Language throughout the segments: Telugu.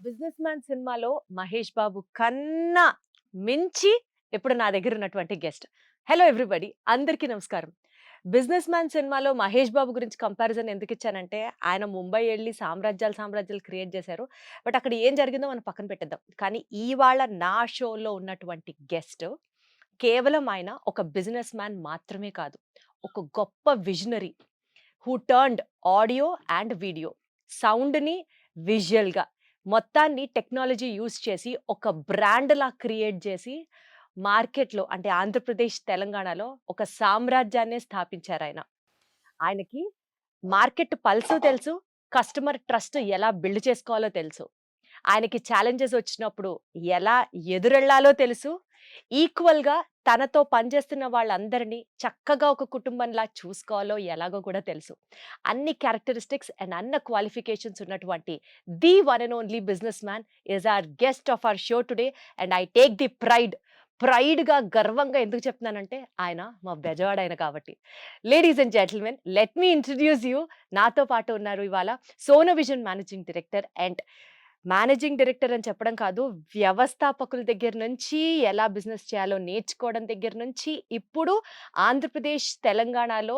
బిజినెస్ మ్యాన్ సినిమాలో మహేష్ బాబు కన్నా మించి ఇప్పుడు నా దగ్గర ఉన్నటువంటి గెస్ట్. హలో ఎవ్రీబడి, అందరికీ నమస్కారం. బిజినెస్ మ్యాన్ సినిమాలో మహేష్ బాబు గురించి కంపారిజన్ ఎందుకు ఇచ్చానంటే, ఆయన ముంబై వెళ్ళి సామ్రాజ్యాలు క్రియేట్ చేశారు. బట్ అక్కడ ఏం జరిగిందో మనం పక్కన పెట్టేద్దాం. కానీ ఇవాళ నా షోలో ఉన్నటువంటి గెస్ట్ కేవలం ఆయన ఒక బిజినెస్ మ్యాన్ మాత్రమే కాదు, ఒక గొప్ప visionary who turned audio and video, సౌండ్‌ని విజువల్‌గా మొత్తాన్ని టెక్నాలజీ యూజ్ చేసి ఒక బ్రాండ్‌లా క్రియేట్ చేసి మార్కెట్‌లో అంటే ఆంధ్రప్రదేశ్, తెలంగాణలో ఒక సామ్రాజ్యాన్నే స్థాపించారాయన. ఆయనకి మార్కెట్ పల్సు తెలుసు. కస్టమర్ ట్రస్ట్ ఎలా బిల్డ్ చేసుకోవాలో తెలుసు. ఆయనకి ఛాలెంజెస్ వచ్చినప్పుడు ఎలా ఎదురెళ్ళాలో తెలుసు. ఈక్వల్‌గా తనతో పనిచేస్తున్న వాళ్ళందరినీ చక్కగా ఒక కుటుంబంలా చూసుకోవాలో ఎలాగో కూడా తెలుసు. అన్ని క్యారెక్టరిస్టిక్స్ అండ్ అన్ని క్వాలిఫికేషన్స్ ఉన్నటువంటి the one and only business man is our guest of our show today. And I take the ప్రైడ్‌గా, గర్వంగా ఎందుకు చెప్తున్నానంటే ఆయన మా బెజవాడాయన కాబట్టి. Ladies and gentlemen, let me introduce you. నాతో పాటు ఉన్నారు ఇవాళ Sonovision managing director. And managing director అని చెప్పడం కాదు, వ్యవస్థాపకుల దగ్గర నుంచి ఎలా బిజినెస్ చేయాలో నేర్చుకోవడం దగ్గర నుంచి ఇప్పుడు ఆంధ్రప్రదేశ్, తెలంగాణలో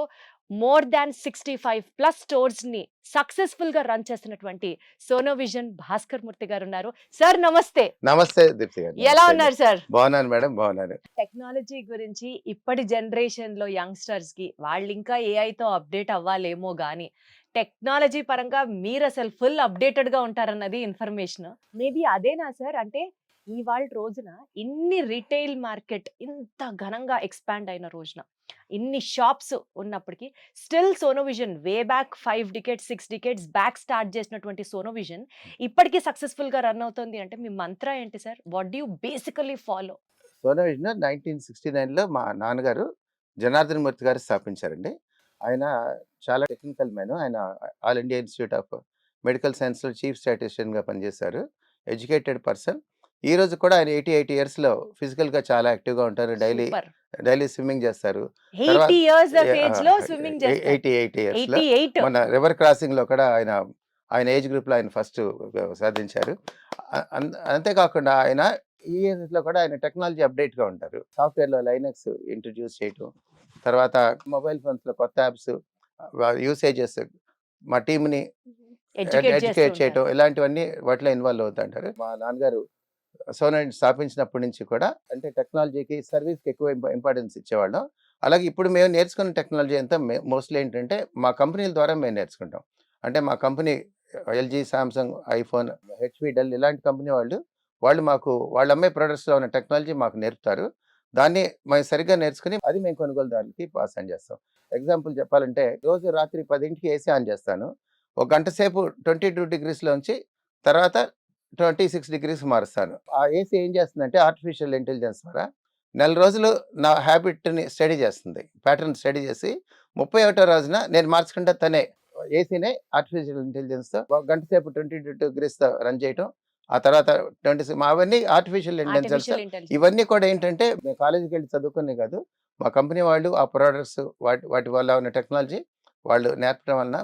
మోర్ దాన్ 65+ స్టోర్స్‌ని సక్సెస్‌ఫుల్‌గా రన్ చేస్తున్నటువంటి సోనోవిజన్ భాస్కర్ మూర్తి గారు ఉన్నారు. సార్ నమస్తే. నమస్తే దీప్తి గారు. ఎలా ఉన్నారు సార్? బాగున్నాను మేడం, బాగున్నాను. టెక్నాలజీ గురించి ఇప్పటి జనరేషన్‌లో యంగ్‌స్టర్స్‌కి వాళ్ళు ఇంకా ఏఐతో అప్డేట్ అవ్వాలేమో గాని, టెక్నాలజీ పరంగా మీరసలు ఫుల్ అప్డేటెడ్‌గా ఉంటారన్నది ఇన్ఫర్మేషన్. మేబీ అదేనా సార్? అంటే ఇవాల్టి రోజున ఇన్ని రిటైల్ మార్కెట్ ఇంత ఘనంగా ఎక్స్‌పాండ్ అయిన రోజున, ఇన్ని షాప్స్ ఉన్నప్పటికీ still Sonovision way back 5 decades, 6 decades back start చేసినటువంటి సోనోవిజన్ ఇప్పటికీ సక్సెస్‌ఫుల్‌గా రన్ అవుతుంది అంటే మీ మంత్ర ఏంటి sir? What do you basically follow? Sonovision 1969లో మా నాన్నగారు జనార్దన్ మూర్తి గారు స్థాపించారండి. ఆయన చాలా టెక్నికల్ మ్యాన్. ఆయన all India institute of medical సైన్స్లో చీఫ్ స్టాటిస్టిషియన్గా పనిచేశారు. Educated person. ఈ రోజు కూడా ఆయన 88 ఇయర్స్లో ఫిజికల్గా చాలా యాక్టివ్గా ఉంటారు. సూపర్. డైలీ స్విమ్మింగ్ చేస్తారు. 80 ఇయర్స్ ఆఫ్ ఏజ్ లో స్విమ్మింగ్ చేస్తారు. 88 ఇయర్స్లో 88. మన రివర్ క్రాసింగ్లో కూడా ఆయన ఏజ్ గ్రూప్లో ఆయన ఫస్ట్ సాధించారు. అంతేకాకుండా ఆయన ఈ ఏజ్లో కూడా ఆయన టెక్నాలజీ అప్డేట్గా ఉంటారు. సాఫ్ట్వేర్లో లైనక్స్ ఇంట్రడ్యూస్ చేయటం, తర్వాత మొబైల్ ఫోన్స్లో కొత్త యాప్స్ యూసేజెస్, మా టీంని ఎడ్యుకేట్ చేయటం, ఇలాంటివన్నీ వాటిలో ఇన్వాల్వ్ అవుతుంటారు. మా నాన్నగారు సోనోని స్థాపించినప్పటి నుంచి కూడా అంటే టెక్నాలజీకి, సర్వీస్కి ఎక్కువ ఇంపార్టెన్స్ ఇచ్చేవాళ్ళం. అలాగే ఇప్పుడు మేము నేర్చుకున్న టెక్నాలజీ అంతా మోస్ట్లీ ఏంటంటే మా కంపెనీల ద్వారా మేము నేర్చుకుంటాం. అంటే మా company LG, Samsung, iPhone, HP, Dell ఇలాంటి కంపెనీ వాళ్ళు మాకు వాళ్ళు అమ్మే ప్రొడక్ట్స్లో ఉన్న టెక్నాలజీ మాకు నేర్పుతారు. దాన్ని మేము సరిగ్గా నేర్చుకుని అది మేము కొనుగోలుదారులకి పాస్ ఆన్ చేస్తాం. ఎగ్జాంపుల్ చెప్పాలంటే రోజు రాత్రి 10కి ఏసీ ఆన్ చేస్తాను. ఒక గంట సేపు 22 డిగ్రీస్లోంచి తర్వాత 26 డిగ్రీస్ మారుస్తాను. ఆ ఏసీ ఏం చేస్తుందంటే ఆర్టిఫిషియల్ ఇంటెలిజెన్స్ ద్వారా నెల రోజులు నా హ్యాబిట్ని స్టడీ చేస్తుంది. ప్యాటర్న్ స్టడీ చేసి 31వ రోజున నేను మార్చుకుంటే తనే ఏసీనే ఆర్టిఫిషియల్ ఇంటెలిజెన్స్తో గంట సేపు 22 డిగ్రీస్తో రన్ చేయటం. ఆ తర్వాత 26 అవన్నీ ఆర్టిఫిషియల్ ఇంటెలిజెన్స్. ఇవన్నీ కూడా ఏంటంటే మేము కాలేజీకి వెళ్ళి చదువుకునే కాదు, మా కంపెనీ వాళ్ళు ఆ ప్రోడక్ట్స్ వాటి వల్ల ఉన్న టెక్నాలజీ వాళ్ళు నేర్పడం వలన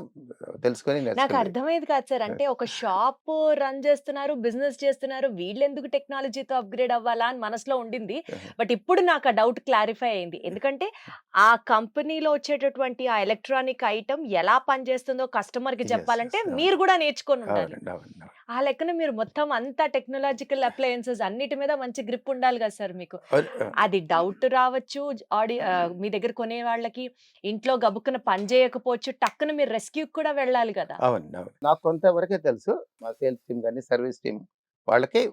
తెలుసుకొని నాకు నేర్చుకున్నారు. అర్థమయ్యేది కాదు సార్. అంటే ఒక షాప్ రన్ చేస్తున్నారు, బిజినెస్ చేస్తున్నారు, వీళ్ళెందుకు టెక్నాలజీతో అప్గ్రేడ్ అవ్వాలా అని మనసులో ఉండింది. బట్ ఇప్పుడు నాకు ఆ డౌట్ క్లారిఫై అయింది. ఎందుకంటే ఆ కంపెనీలో వచ్చేటటువంటి ఆ ఎలక్ట్రానిక్ ఐటమ్ ఎలా పనిచేస్తుందో కస్టమర్ కి Yes, చెప్పాలంటే yes, మీరు కూడా నేర్చుకొని ఉండాలి. అవునండి, అవునండి. ఆ లెక్కన మీరు మొత్తం అంతా టెక్నాలజికల్ అప్లయన్సెస్ అన్నిటి మీద మంచి గ్రిప్ ఉండాలి కదా సార్ మీకు. అది డౌట్ రావచ్చు, మీ దగ్గర కొనే వాళ్ళకి ఇంట్లో గబుక్కున పని చేయకపోవచ్చు, టక్కున మీరు రెస్క్యూకి కూడా వెళ్ళాలి కదా. అవునండి, అవును. నాకు కొంతవరకే తెలుసు. మా సేల్స్ టీమ్ కానీ, సర్వీస్ టీమ్ వాళ్ళకి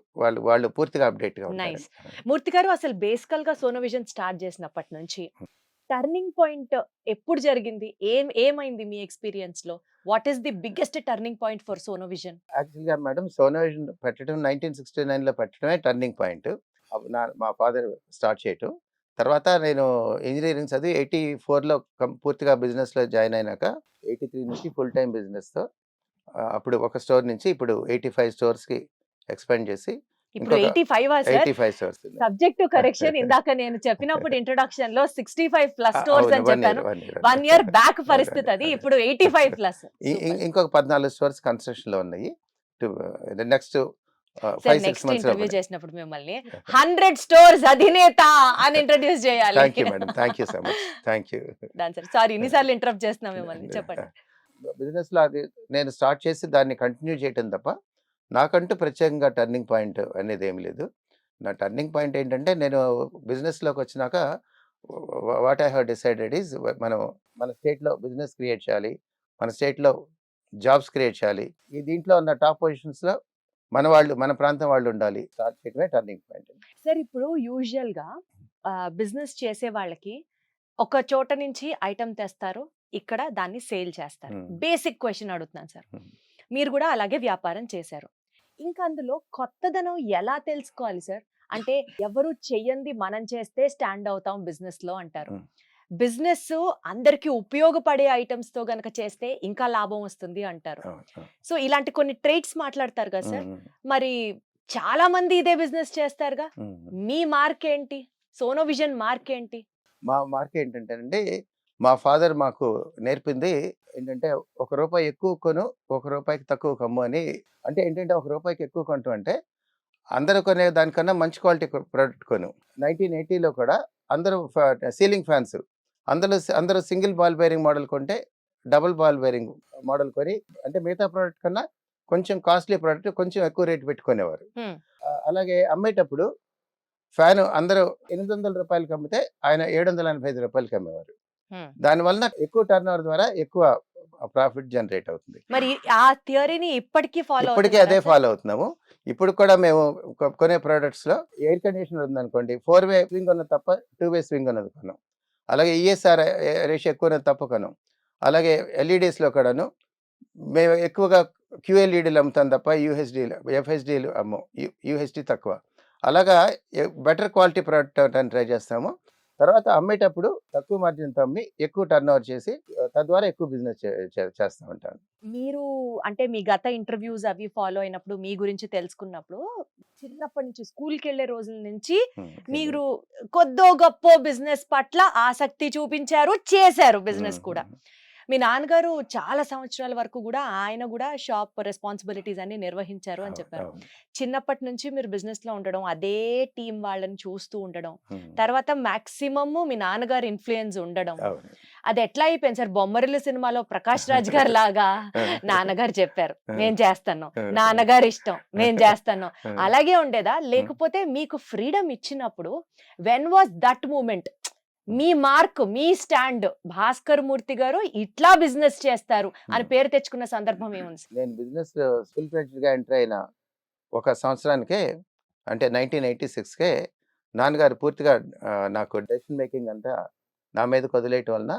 వాళ్ళు పూర్తిగా అప్డేట్గా ఉంటారు. నైస్. మూర్తి గారు, అసలు బేసికల్ గా సోనోవిజన్ స్టార్ట్ చేసినప్పటి నుంచి టర్నింగ్ పాయింట్ ఎప్పుడు జరిగింది? ఏమైంది మీ ఎక్స్పీరియన్స్ లో? What is the biggest turning point for Sonovision? యాక్చువల్గా మేడం సోనోవిజన్ పెట్టడం 1969లో పెట్టడమే టర్నింగ్ పాయింట్. మా ఫాదర్ స్టార్ట్ చేయటం. తర్వాత నేను ఇంజనీరింగ్ చదివి 84లో పూర్తిగా బిజినెస్లో జాయిన్ అయినాక 83 నుంచి ఫుల్ టైం బిజినెస్తో అప్పుడు ఒక స్టోర్ నుంచి ఇప్పుడు 85 స్టోర్స్కి ఎక్స్పాండ్ చేసి ఇప్పుడు 85 సార్? 85 స్టోర్స్. Subject correction. ఇందాక నేను చెప్పినప్పుడు ఇంట్రొడక్షన్ లో 65+ స్టోర్స్ అని చెప్పాను. 1 ఇయర్ బ్యాక్ పరిస్థితి అది. ఇప్పుడు 85+. ఇంకొక 14 స్టోర్స్ కన్స్ట్రక్షన్ లో ఉన్నాయి. నెక్స్ట్ సార్ 5-6 నెక్స్ట్ months లో ఇంటర్వ్యూ చేసినప్పుడు మిమ్మల్ని 100 స్టోర్స్ అధినేత అని ఇంట్రొడ్యూస్ చేయాలి. Thank you madam, thank you so much, thank you. దాని సార్ సారీ ఇన్నిసార్లు ఇంటరప్ట్ చేస్తున్నా మిమ్మల్ని, చెప్పండి. బిజినెస్ లో అది నేను స్టార్ట్ చేసి దాన్ని కంటిన్యూ చేయటం తప్ప నాకంటూ ప్రత్యేకంగా టర్నింగ్ పాయింట్ అనేది ఏమి లేదు. నా టర్నింగ్ పాయింట్ ఏంటంటే, నేను బిజినెస్లోకి వచ్చినాక what I have decided is మనం మన స్టేట్లో బిజినెస్ క్రియేట్ చేయాలి, మన స్టేట్లో జాబ్స్ క్రియేట్ చేయాలి. ఈ దీంట్లో ఉన్న టాప్ పొజిషన్స్లో మన ప్రాంతం వాళ్ళు ఉండాలి. స్టార్ట్ చేయడమే టర్నింగ్ పాయింట్. సార్ ఇప్పుడు యూజువల్ గా బిజినెస్ చేసే వాళ్ళకి ఒక చోట నుంచి ఐటమ్ తెస్తారు, ఇక్కడ దాన్ని సేల్ చేస్తారు. బేసిక్ క్వశ్చన్ అడుగుతున్నాను సార్. మీరు కూడా అలాగే వ్యాపారం చేశారు. ఇంకా అందులో కొత్తదనం ఎలా తెలుసుకోవాలి సార్? అంటే ఎవరు చెయ్యంది మనం చేస్తే స్టాండ్ అవుతాం బిజినెస్ లో అంటారు. బిజినెస్ అందరికి ఉపయోగపడే ఐటమ్స్ తో గనక చేస్తే ఇంకా లాభం వస్తుంది అంటారు. సో ఇలాంటి కొన్ని ట్రేట్స్ మాట్లాడతారు కదా సార్. మరి చాలా మంది ఇదే బిజినెస్ చేస్తారుగా, మీ మార్క్ ఏంటి? సోనో విజన్ మార్క్ ఏంటి? మా మార్క్ ఏంటంటే అండి, మా ఫాదర్ మాకు నేర్పింది ఏంటంటే, ₹1 ఎక్కువ కొను, ₹1 తక్కువ కమ్ము అని. అంటే ఏంటంటే, ₹1 ఎక్కువ కొంటాం అంటే అందరూ కొనే దానికన్నా మంచి క్వాలిటీ ప్రోడక్ట్ కొను. 1980లో కూడా అందరూ సీలింగ్ ఫ్యాన్స్ అందరూ సింగిల్ బాల్ బేరింగ్ మోడల్ కొంటే డబుల్ బాల్ బేరింగ్ మోడల్ కొని, అంటే మిగతా ప్రోడక్ట్ కన్నా కొంచెం కాస్ట్లీ ప్రోడక్ట్ కొంచెం ఎక్కువ రేట్ పెట్టుకునేవారు. అలాగే అమ్మేటప్పుడు ఫ్యాన్ అందరూ ₹800 అమ్మితే ఆయన ₹785 అమ్మేవారు. దానివల్ల ఎక్కువ టర్న్ ఓవర్ ద్వారా ఎక్కువ ప్రాఫిట్ జనరేట్ అవుతుంది. మరి ఆ థియరీని ఇప్పటికీ ఇప్పటికీ అదే ఫాలో అవుతున్నాము. ఇప్పుడు కూడా మేము కొనే ప్రోడక్ట్స్ లో ఎయిర్ కండిషనర్ ఉందనుకోండి, 4-way స్వింగ్ ఉన్నది తప్ప 2-way స్వింగ్ ఉన్నది కొనం. అలాగే ఈఎస్ఆర్ రేషియో ఎక్కువ ఉన్నది తప్ప కొనం. అలాగే ఎల్ఈడీస్ లో కూడాను మేము ఎక్కువగా QLEDలు అమ్ముతాం తప్ప FHDలు అమ్మం. UHD తక్కువ. అలాగా బెటర్ క్వాలిటీ ప్రోడక్ట్ అని ట్రై చేస్తాము. తర్వాత అమ్మేటప్పుడు తక్కువ మార్జిన్తో అమ్మి ఎక్కువ టర్న్ ఓవర్ చేసి తద్వారా ఎక్కువ బిజినెస్ చేస్తూ ఉంటాను. మీరు అంటే మీ గత ఇంటర్వ్యూస్ అవి ఫాలో అయినప్పుడు మీ గురించి తెలుసుకున్నప్పుడు, చిన్నప్పటి నుంచి స్కూల్కి వెళ్ళే రోజుల నుంచి మీరు కొద్దో గొప్ప బిజినెస్ పట్ల ఆసక్తి చూపించారు, చేశారు బిజినెస్ కూడా. మీ నాన్నగారు చాలా సంవత్సరాల వరకు కూడా ఆయన కూడా షాప్ రెస్పాన్సిబిలిటీస్ అన్ని నిర్వహించారు అని చెప్పారు. చిన్నప్పటి నుంచి మీరు బిజినెస్ లో ఉండడం, అదే టీం వాళ్ళని చూస్తూ ఉండడం, తర్వాత మాక్సిమమ్ మీ నాన్నగారు ఇన్ఫ్లుయెన్స్ ఉండడం, అది ఎట్లా అయిపోయింది సార్? బొమ్మరిల్లు సినిమాలో ప్రకాష్ రాజ్ గారు లాగా నాన్నగారు చెప్పారు నేను చేస్తాను, నాన్నగారు ఇష్టం నేను చేస్తాను, అలాగే ఉండేదా? లేకపోతే మీకు ఫ్రీడమ్ ఇచ్చినప్పుడు వెన్ వాజ్ దట్ మూమెంట్, మీ మార్క్, మీ స్టాండ్, భాస్కర్ మూర్తి గారు ఇట్లా బిజినెస్ చేస్తారు అని పేరు తెచ్చుకున్న సందర్భం ఏముంది? నేను బిజినెస్ ఫుల్ ఫ్లెడ్జ్డ్ గా ఎంటర్ అయిన ఒక సంవత్సరానికే, అంటే 1986కే నాన్నగారు పూర్తిగా నాకు డెసిషన్ మేకింగ్ అంతా నా మీద వదిలేయటం వలన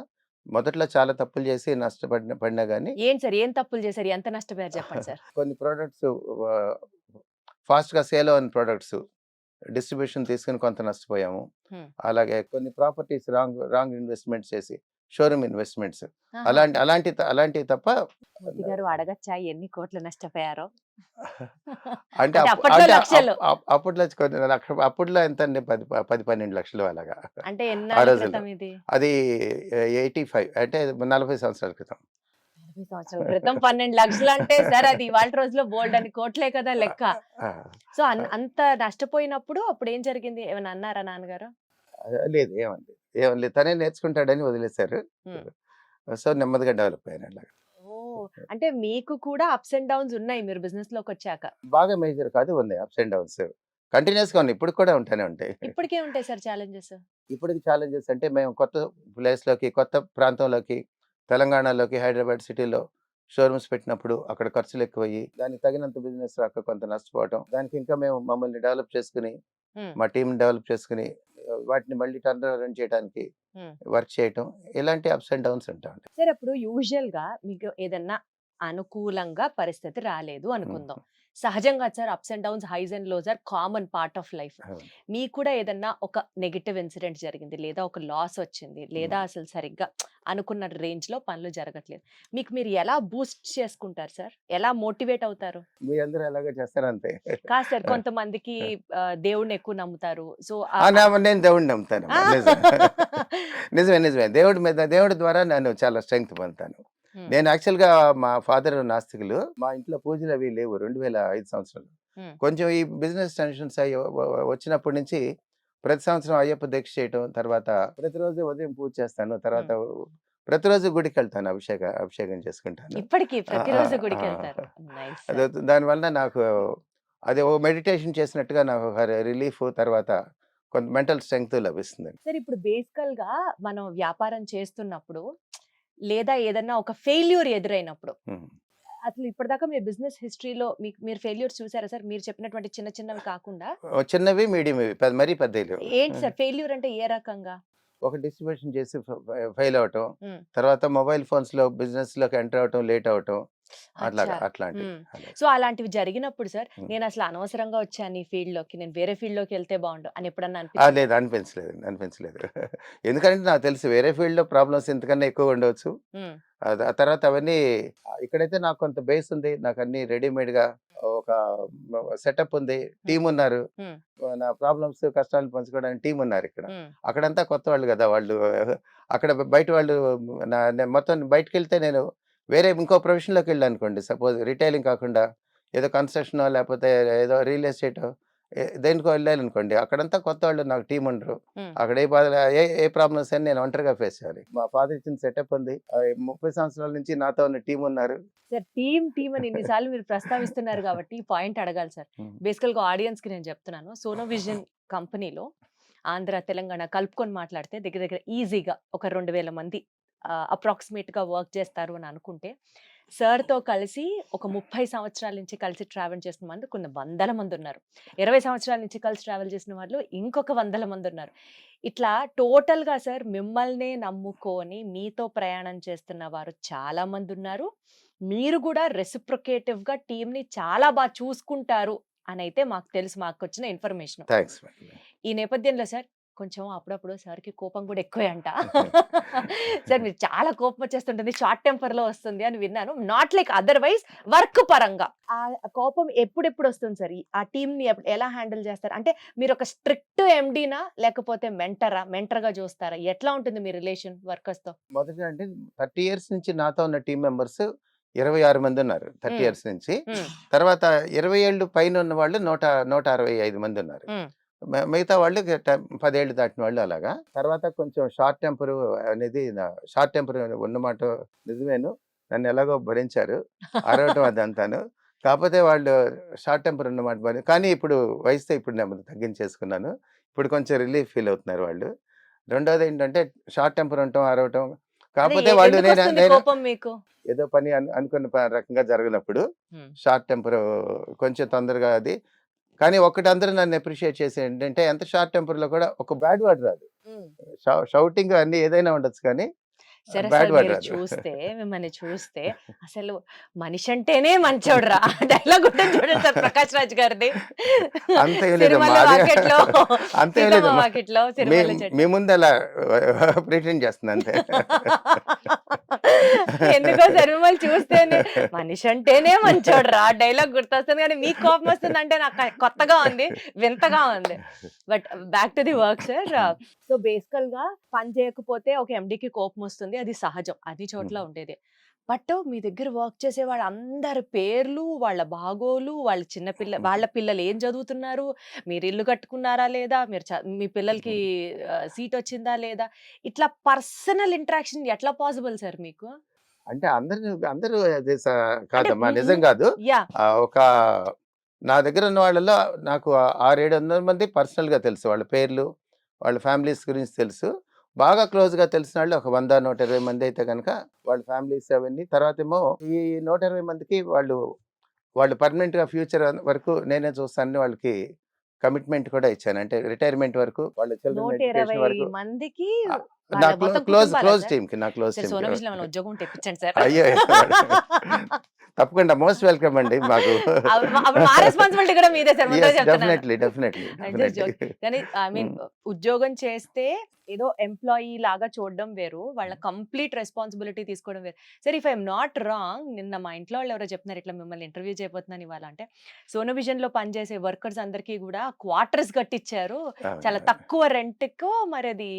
మొదట్లో చాలా తప్పులు చేసి నష్టపడినా కానీ. ఏంటి సార్, ఏం తప్పులు చేశారు? ఎంత నష్టపోయారు చెప్పండి సార్. కొన్ని ప్రోడక్ట్స్ ఫాస్ట్ గా సేల్ అయిన ప్రోడక్ట్స్ డిస్ట్రిబ్యూషన్ తీసుకుని కొంత నష్టపోయాము. అలాగే కొన్ని ప్రాపర్టీస్ రాంగ్ ఇన్వెస్ట్మెంట్స్ చేసి, షోరూమ్ ఇన్వెస్ట్మెంట్స్, అలాంటి తప్ప. గారు అడగచ్చా ఎన్ని కోట్లు నష్టపోయారో? అంటే అప్పట్లో ఎంత అండి, 10-12 లక్షలు అలాగా. అంటే అది 85, అంటే 40 సంవత్సరాల క్రితం. 40 సంవత్సరాల క్రితం 12 లక్షలు అంటే సార్ అది ఇవాళ రోజులో బోల్డ్ అని కోట్లే కదా లెక్క. సో అంత నష్టపోయినప్పుడు అప్పుడు ఏం జరిగింది? ఏమైనా అన్నారా నాన్నగారు? లేదు, ఏమనలేదు, తనే నేర్చుకుంటాడని వదిలేశారు. సో నెమ్మదిగా డెవలప్ అయ్యాను అలాగా. అంటే మీకు కూడా అప్స్ అండ్ డౌన్స్ ఉన్నాయి మీరు బిజినెస్ లోకి వచ్చాక? బాగా మేజర్ కాదు, ఉన్నాయి అప్స్ అండ్ డౌన్స్, కంటిన్యూస్ గా ఉన్నాయి, ఇప్పుడు కూడా ఉంటానే ఉంటాయి. ఇప్పటికే ఉంటాయి సార్ ఛాలెంజెస్? ఇప్పటికి ఛాలెంజెస్ అంటే మేము కొత్త ప్లేస్ లోకి, కొత్త ప్రాంతంలోకి, తెలంగాణలోకి, హైదరాబాద్ సిటీలో షోరూమ్స్ పెట్టినప్పుడు అక్కడ ఖర్చులు ఎక్కువయ్యి దానికి తగినంత బిజినెస్ రాక కొంత నష్టపోవటం, దానికి ఇంకా మేము మమ్మల్ని డెవలప్ చేసుకుని, మా టీం డెవలప్ చేసుకుని వాటిని మళ్ళీ టర్న్ అరౌండ్ చేయడానికి వర్క్ చేయటం, ఇలాంటి అప్స్ అండ్ డౌన్స్ ఉంటాయి. సార్ అప్పుడు యూజువల్ గా మీకు ఏదన్నా అనుకూలంగా పరిస్థితి రాలేదు అనుకుందాం, సహజంగా sir ups and downs, highs and lows are common part of life. మీకు కూడా ఏదన్నా ఒక నెగటివ్ ఇన్సిడెంట్ జరిగింది, లేదా ఒక లాస్ వచ్చింది, లేదా అసలు సరిగ్గా అనుకున్న రేంజ్ లో పనులు జరగట్లేదు, మీకు మీరు ఎలా బూస్ట్ చేసుకుంటారు సార్? ఎలా మోటివేట్ అవుతారు? మీ అందరూ ఎలాగో చేస్తారు అంతే. కాదు సార్, కొంతమందికి దేవుడిని ఎక్కువ నమ్ముతారు. సో నేను దేవుడిని నమ్ముతాను, నిజమే. దేవుడి ద్వారా నేను చాలా స్ట్రెంగ్త్ పొందుతాను. నేను యాక్చువల్ గా మా ఫాదర్ నాస్తికులు, మా ఇంట్లో పూజలు అవి లేవు 2005 సంవత్సరాలు. Hmm. కొంచెం ఈ బిజినెస్ టెన్షన్స్ అయ్యి వచ్చినప్పటి నుంచి ప్రతి సంవత్సరం అయ్యప్ప దీక్ష చేయటం, తర్వాత ప్రతిరోజు ఉదయం పూజ చేస్తాను, తర్వాత ప్రతిరోజు గుడికి వెళ్తాను, అభిషేకం చేసుకుంటాను. ఇప్పటికి ఆ, ప్రతిరోజు ఆ, గుడికి ఆ. వెళ్తారు. నైస్ అదే దానివల్ల నాకు అది ఓ మెడిటేషన్ చేసినట్టుగా నాకు ఒక రిలీఫ్, తర్వాత కొంత మెంటల్ స్ట్రెంగ్త్ లభిస్తుంది. సార్. ఇప్పుడు బేసికల్ గా మనం వ్యాపారం చేస్తున్నప్పుడు లేదా ఏదన్నా ఒక ఫెయిల్యూర్ ఎదురైనప్పుడు ఉమ్. అసలు ఇప్పటిదాకా మీ బిజినెస్ హిస్టరీలో మీరు ఫెయిల్యూర్స్ చూసారా సార్? మీరు చెప్పినటువంటి చిన్న చిన్నవి కాకుండా ఓ చిన్నవి, మీడియం, మరీ పెద్దవి లేవు. ఏంటి సార్ ఫెయిల్యూర్ అంటే ఏ రకంగా? ఒక డిస్ట్రిబ్యూషన్ చేసి ఫెయిల్ అవటం, ఉమ్. తర్వాత మొబైల్ ఫోన్స్ లో బిజినెస్ లోకి ఎంటర్ అవటం లేట్ అవటం, అచ్చా. అట్లాంటివి. ఉమ్. సో అలాంటివి జరిగినప్పుడు సార్ నేను అసలు అనవసరంగా వచ్చాను ఈ ఫీల్డ్ లోకి, నేను వేరే ఫీల్డ్ లోకి వెళ్తే బాగుండు అని ఎప్పుడన్నా అనిపించిందా? లేదు, అనిపించలేదు. ఎందుకంటే నాకు తెలుసు వేరే ఫీల్డ్ లో ప్రాబ్లమ్స్ ఎంతకన్నా ఎక్కువ ఉండవచ్చు. ఉమ్. ఆ తర్వాత అవన్నీ ఇక్కడైతే నాకు కొంత బేస్ ఉంది, నాకు అన్ని రెడీమేడ్ గా ఒక సెటప్ ఉంది, టీం ఉన్నారు, ఉమ్. నా ప్రాబ్లమ్స్ కష్టాలు పంచుకోవడానికి టీం ఉన్నారు ఇక్కడ. ఉమ్. అక్కడంతా కొత్త వాళ్ళు కదా వాళ్ళు, అక్కడ బయట వాళ్ళు నేను మొత్తం బయటకు వెళ్తే నేను వేరే ఇంకో ప్రొఫెషన్లోకి వెళ్ళాను అనుకోండి, సపోజ్ రిటైలింగ్ కాకుండా ఏదో కన్స్ట్రక్షన్ లేకపోతే ఏదో రియల్ ఎస్టేట్ దేనికో వెళ్ళాలి అనుకోండి, అక్కడంతా కొత్త వాళ్ళు, నాకు టీం ఉండరు. ఉమ్. అక్కడ ఏ బాధ ఏ ప్రాబ్లమ్స్ అని నేను ఒంటరిగా ఫేస్ చేయాలి. మా ఫాదర్ ఇచ్చిన సెటప్ ఉంది, 30 సంవత్సరాల నుంచి నాతో ఉన్న టీం ఉన్నారు. సార్ టీమ్ అని ఇన్నిసార్లు మీరు ప్రస్తావిస్తున్నారు కాబట్టి ఈ పాయింట్ అడగాలి సార్. బేసికల్ గా ఆడియన్స్ కి నేను చెప్తున్నాను, సోనో విజన్ కంపెనీలో ఆంధ్ర తెలంగాణ కలుపుకొని మాట్లాడితే దగ్గర దగ్గర ఈజీగా ఒక 2000 మంది అప్రాక్సిమేట్ గా వర్క్ చేస్తారు అని అనుకుంటే, సార్ తో కలిసి ఒక 30 సంవత్సరాల నుంచి కలిసి ట్రావెల్ చేసిన మంది కొన్ని వందల మంది ఉన్నారు. 20 సంవత్సరాల నుంచి కలిసి ట్రావెల్ చేసిన వాళ్ళు ఇంకొక 100 మంది ఉన్నారు. ఇట్లా టోటల్ గా సార్ మిమ్మల్నే నమ్ముకొని మీతో ప్రయాణం చేస్తున్న వారు చాలా మంది ఉన్నారు. మీరు కూడా రెసిప్రొకేటివ్ గా టీమ్ ని చాలా బాగా చూసుకుంటారు అని అయితే మాకు తెలుసు, మాకు వచ్చిన ఇన్ఫర్మేషన్. థ్యాంక్స్. ఈ నేపథ్యంలో సార్ కొంచెం అప్పుడప్పుడు సార్కి కోపం కూడా ఎక్కువే అంట. సార్ మీరు చాలా కోపం వచ్చేస్తుంటుంది, షార్ట్ టెంపర్ లో వస్తుంది అని విన్నాను. నాట్ లైక్ అదర్వైజ్ వర్క్ పరంగా ఆ కోపం ఎప్పుడెప్పుడు వస్తుంది సార్? ఆ టీమ్ ని ఎలా హ్యాండిల్ చేస్తారు? అంటే మీరు ఒక స్ట్రిక్ట్ ఎండీనా లేకపోతే మెంటర్ గా చూస్తారా? ఎట్లా ఉంటుంది మీ రిలేషన్ వర్కర్స్ తో? మొదటిగా అంటే 30 ఇయర్స్ నుంచి నాతో ఉన్న టీం మెంబర్స్ 26 మంది ఉన్నారు 30 ఇయర్స్ నుంచి. తర్వాత 20 ఏళ్ళు పైన ఉన్న వాళ్ళు 165 మంది ఉన్నారు. మిగతా వాళ్ళు 10 ఏళ్ళు దాటిన వాళ్ళు అలాగా. తర్వాత కొంచెం షార్ట్ టెంపర్ అనేది, షార్ట్ టెంపర్ ఉన్నమాట నిజమేను, నన్ను ఎలాగో భరించారు, అరవటం అదంతాను. కాకపోతే వాళ్ళు షార్ట్ టెంపర్ ఉన్నమాట కానీ ఇప్పుడు వయసుతో ఇప్పుడు నేను తగ్గించేసుకున్నాను. ఇప్పుడు కొంచెం రిలీఫ్ ఫీల్ అవుతున్నారు వాళ్ళు. రెండోది ఏంటంటే షార్ట్ టెంపర్ ఉండటం, అరవటం. కాకపోతే వాళ్ళు మీకు ఏదో పని అనుకున్న రకంగా జరగనప్పుడు షార్ట్ టెంపర్ కొంచెం తొందరగా అది. కానీ ఒకటి అందరూ నన్ను అప్రిషియేట్ చేసే ఏంటంటే, ఎంత షార్ట్ టెంపర్ లో కూడా ఒక బ్యాడ్ వర్డ్ రాదు. షౌటింగ్ అన్ని ఏదైనా ఉండొచ్చు కానీ సరే బ్యాడ్ సార్, వర్డ్ మీరు రాదు. చూస్తే మిమ్మల్ని చూస్తే అసలు మనిషి అంటేనే మంచోడ్రా డైలాగ్ ఉంటుంది చూడండి సార్ ప్రకాష్ రాజ్ గారిది. అంత ఏం లేదమ్మా, సిరిమల్ల అది వాకిట్లో అంత ఏం సీతమ్మ లేదమ్మా, వాకిట్లో సిరిమల్ల చెట్టు. మీ ముందు అలా ప్రిటెండ్ చేస్తుంది అంతే. ఎందుకో సార్ మిమ్మల్ని చూస్తేనే మనిషి అంటేనే మంచోడ్రా డైలాగ్ గుర్తొస్తుంది, కానీ మీకు కోపం వస్తుంది అంటే నాకు కొత్తగా ఉంది, వింతగా ఉంది. But back to the work sir. So బేసికల్ గా పని చేయకపోతే ఒక ఎండికి కోపం వస్తుంది, అది సహజం, అన్ని చోట్ల ఉండేది. బట్ మీ దగ్గర వర్క్ చేసే వాళ్ళ అందరి పేర్లు, వాళ్ళ బాగోలు, వాళ్ళ పిల్లలు ఏం చదువుతున్నారు, మీరు ఇల్లు కట్టుకున్నారా లేదా, మీ పిల్లలకి సీట్ వచ్చిందా లేదా, ఇట్లా పర్సనల్ ఇంటరాక్షన్ ఎట్లా పాసిబుల్ సార్ మీకు? అంటే అందరూ అదే కాదమ్మా, నిజం కాదు. యా ఒక నా దగ్గర ఉన్న వాళ్ళలో నాకు 600-700 మంది పర్సనల్ గా తెలుసు, వాళ్ళ పేర్లు, వాళ్ళ ఫ్యామిలీస్ గురించి తెలుసు. బాగా క్లోజ్ గా తెలిసిన వాళ్ళు ఒక 100-120 మంది అయితే కనుక వాళ్ళ ఫ్యామిలీస్ అవన్నీ. తర్వాత ఏమో ఈ 120 మందికి వాళ్ళు పర్మనెంట్ గా ఫ్యూచర్ వరకు నేనే చూస్తానని వాళ్ళకి కమిట్మెంట్ కూడా ఇచ్చాను. అంటే రిటైర్మెంట్ వరకు, వాళ్ళ చిల్డ్రన్ ఎడ్యుకేషన్ 120 వరకు. మందికి నా క్లోజ్ టీమ్ కి, నా క్లోజ్ టీమ్. సోనో విజన్ ఉద్యోగం తెప్పించండి సార్. అయ్యో తప్పకుండా, మోస్ట్ వెల్కమ్ అండి మాకు. అప్పుడు మా రెస్పాన్సిబిలిటీ కూడా మీదే సార్. డెఫినెట్లీ. కానీ ఐ మీన్ ఉద్యోగం చేస్తే ఏదో ఎంప్లాయీ లాగా చూడడం వేరు, వాళ్ళ కంప్లీట్ రెస్పాన్సిబిలిటీ తీసుకోవడం వేరు. Sir if I'm not wrong, నిన్న మా ఇంట్లో వాళ్ళు ఎవరో చెప్తున్నారు ఇట్లా మిమ్మల్ని ఇంటర్వ్యూ చేయబోతున్నాను ఇవాళ అంటే, సోనో విజన్ లో పనిచేసే వర్కర్స్ అందరికీ కూడా క్వార్టర్స్ కట్టించారు చాలా తక్కువ రెంట్కో, మరి అది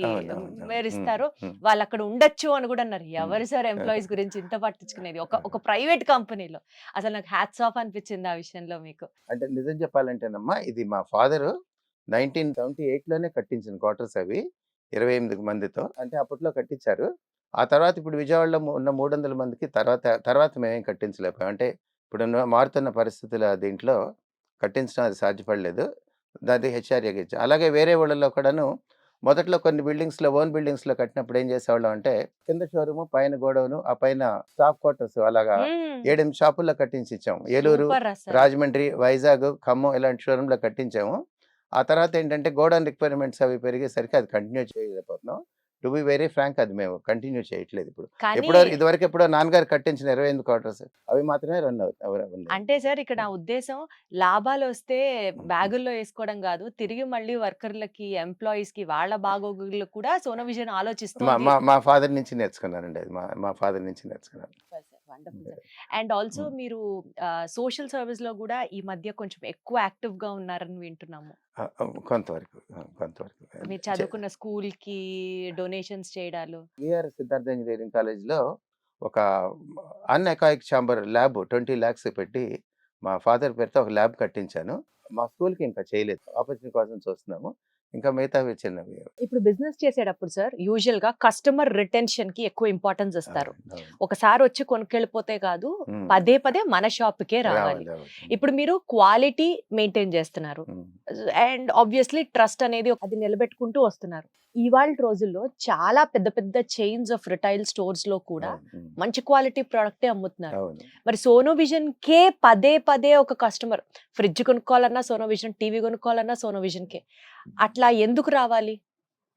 చేస్తారో వాళ్ళు అక్కడ ఉండొచ్చు అని కూడా అన్నారు. ఎవరు సార్ ఎంప్లాయీస్ గురించి ఇంత పట్టించుకునేది ఒక ప్రైవేట్ కంపెనీలో? అసలు నాకు హ్యాట్స్ ఆఫ్ అనిపించింది ఆ విషయంలో మీకు. అంటే నిజం చెప్పాలంటేనమ్మా, ఇది మా ఫాదరు 1978 లోనే కట్టించిన క్వార్టర్స్ అవి 28 మందితో. అంటే అప్పట్లో కట్టించారు. ఆ తర్వాత ఇప్పుడు విజయవాడలో ఉన్న 300 మందికి తర్వాత మేమేం కట్టించలేకపోయాం. అంటే ఇప్పుడున్న మారుతున్న పరిస్థితుల దీంట్లో కట్టించడం అది సాధ్యపడలేదు. దాన్ని హెచ్ఆర్ఏకి ఇచ్చాం. అలాగే వేరే ఊళ్ళలో కూడాను మొదట్లో కొన్ని ఓన్ బిల్డింగ్స్‌లో కట్టినప్పుడు ఏం చేసేవాళ్ళం అంటే, కింద షోరూము, పైన గోడౌను, ఆ పైన స్టాఫ్ క్వార్టర్స్ అలాగా 7, 8 షాపుల్లో కట్టించి ఇచ్చాము. ఏలూరు, సూపర్ అసలు. రాజమండ్రి, వైజాగ్, ఖమ్మం ఇలాంటి షోరూంలో కట్టించాము. ఆ తర్వాత ఏంటంటే గోడౌన్ రిక్వైర్మెంట్స్ అవి పెరిగేసరికి అది కంటిన్యూ చేయలేకపోతున్నాం. టు బి వెరీ ఫ్రాంక్, అది మేము కంటిన్యూ చేయట్లేదు ఇప్పుడు. కానీ ఇదివరకు ఎప్పుడో నాన్నగారు కట్టించిన 28 క్వార్టర్స్ అవి మాత్రమే రన్ అవుతాయి. అంటే సార్ ఇక్కడ నా ఉద్దేశం, లాభాలు వస్తే బ్యాగుల్లో వేసుకోవడం కాదు, తిరిగి మళ్ళీ వర్కర్లకి, ఎంప్లాయీస్ కి, వాళ్ళ బాగోగులు కూడా సోనో విజన్ ఆలోచిస్తుంది. మా ఫాదర్ నుంచి నేర్చుకున్నానండి అది. మా ఫాదర్ నుంచి నేర్చుకున్నాను. అండ్ ఆల్సో మీరు సోషల్ సర్వీస్ లో కూడా ఈ మధ్య కొంచెం ఎక్కువ యాక్టివ్ గా ఉన్నారని వింటున్నాము. కొంతవరకు మీరు చదువుకున్న స్కూల్ కి డొనేషన్స్ చేయడాలు. విఆర్ సిద్ధార్థ ఇంజనీరింగ్ కాలేజ్లో ఒక అన్ఎకాయిక్ ఛాంబర్ ల్యాబ్ 20 lakhs పెట్టి మా ఫాదర్ పేరుతో ఒక ల్యాబ్ కట్టించాను. మా స్కూల్కి ఇంకా చేయలేదు, ఆపర్చునిటీ కోసం చూస్తున్నాము. ఇంకా మిగతావి చిన్నవి. ఇప్పుడు బిజినెస్ చేసేటప్పుడు సార్ యూజువల్ గా కస్టమర్ రిటెన్షన్ కి ఎక్కువ ఇంపార్టెన్స్ ఇస్తారు. ఒకసారి వచ్చి కొనుక్కెళ్ళిపోతే కాదు, పదే పదే మన షాప్ కే రావాలి. ఇప్పుడు మీరు క్వాలిటీ మెయింటైన్ చేస్తున్నారు అండ్ ఆబ్వియస్లీ ట్రస్ట్ అనేది అది నిలబెట్టుకుంటూ వస్తున్నారు. ఇవాళ రోజుల్లో చాలా పెద్ద పెద్ద చైన్స్ ఆఫ్ రిటైల్ స్టోర్స్ లో కూడా మంచి క్వాలిటీ ప్రోడక్టే అమ్ముతున్నారు. మరి సోనో విజన్ కే పదే పదే ఒక కస్టమర్ ఫ్రిడ్జ్ కొనుక్కోవాలన్నా సోనో విజన్, టీవీ కొనుక్కోవాలన్నా సోనో విజన్ కే, అట్లా ఎందుకు రావాలి?